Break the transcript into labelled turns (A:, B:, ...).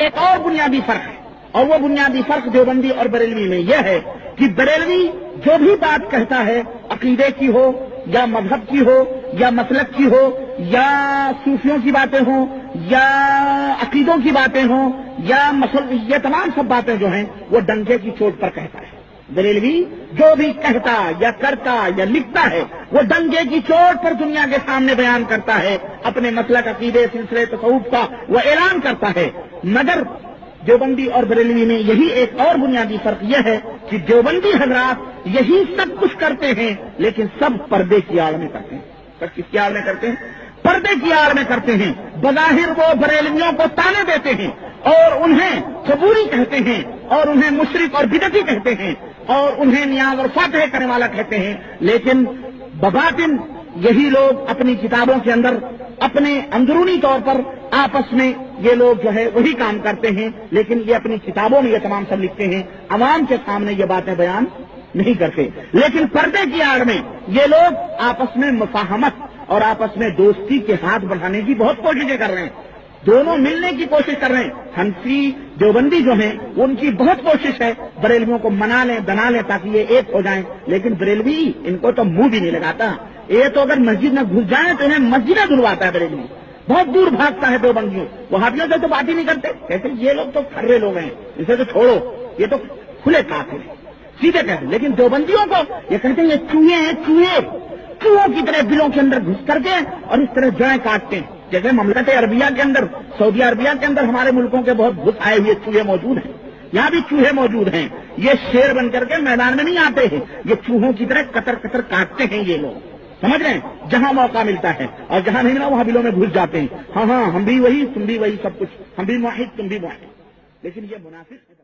A: ایک اور بنیادی فرق ہے، اور وہ بنیادی فرق دیوبندی اور بریلوی میں یہ ہے کہ بریلوی جو بھی بات کہتا ہے، عقیدے کی ہو یا مذہب کی ہو یا مسلک کی ہو یا صوفیوں کی باتیں ہوں یا عقیدوں کی باتیں ہوں یا یہ تمام سب باتیں جو ہیں وہ ڈنکے کی چوٹ پر کہتا ہے۔ بریلوی جو بھی کہتا یا کرتا یا لکھتا ہے وہ ڈنکے کی چوٹ پر دنیا کے سامنے بیان کرتا ہے، اپنے مسلک، عقیدے، سلسلے، تصوف کا وہ اعلان کرتا ہے۔ مگر دیوبندی اور بریلوی میں یہی ایک اور بنیادی فرق یہ ہے کہ دیوبندی حضرات یہی سب کچھ کرتے ہیں لیکن سب پردے کی آڑ میں کرتے ہیں۔ سب کس کی آڑ میں کرتے ہیں؟ پردے کی آڑ میں کرتے ہیں۔ بظاہر وہ بریلویوں کو تانے دیتے ہیں اور انہیں قبوری کہتے ہیں اور انہیں مشرک اور بدعتی کہتے ہیں اور انہیں نیاز اور فاتح کرنے والا کہتے ہیں، لیکن بباطن یہی لوگ اپنی کتابوں کے اندر اپنے اندرونی طور پر آپس میں یہ لوگ جو ہے وہی کام کرتے ہیں، لیکن یہ اپنی کتابوں میں یہ تمام سب لکھتے ہیں، عوام کے سامنے یہ باتیں بیان نہیں کرتے۔ لیکن پردے کی آڑ میں یہ لوگ آپس میں مفاہمت اور آپس میں دوستی کے ہاتھ بڑھانے کی بہت کوششیں کر رہے ہیں، دونوں ملنے کی کوشش کر رہے ہیں۔ حنفی دیوبندی جو ہیں ان کی بہت کوشش ہے بریلویوں کو منا لیں، بنا لیں تاکہ یہ ایک ہو جائیں، لیکن بریلوی ان کو تو منہ بھی نہیں لگاتا۔ یہ تو اگر مسجد میں گھس جائیں تو انہیں مسجدیں دھلواتا ہے بریلوی، بہت دور بھاگتا ہے دیوبندیوں، وہابیوں سے تو بات ہی نہیں کرتے، کہتے یہ لوگ تو کھرے لوگ ہیں، اسے تو چھوڑو، یہ تو کھلے کافر ہیں، سیدھے کہتے ہیں۔ لیکن دیوبندیوں کو یہ کہتے ہیں یہ چوہے ہیں، چوہوں کی طرح دلوں کے اندر گھس کر کے اور اس طرح جڑیں کاٹتے ہیں، جیسے مملکت عربیہ کے اندر، سعودی عربیہ کے اندر ہمارے ملکوں کے بہت گھس آئے ہوئے چوہے موجود ہیں، یہاں بھی چوہے موجود ہیں۔ یہ شیر بن کر کے میدان میں نہیں آتے ہیں، یہ چوہوں کی طرح قطر قطر کاٹتے ہیں یہ لوگ، سمجھ رہے ہیں؟ جہاں موقع ملتا ہے اور جہاں نہیں ملا وہاں بلوں میں گھس جاتے ہیں۔ ہاں ہم بھی وہی، تم بھی وہی، سب کچھ، ہم بھی موحد تم بھی موحد، لیکن یہ منافق ہے۔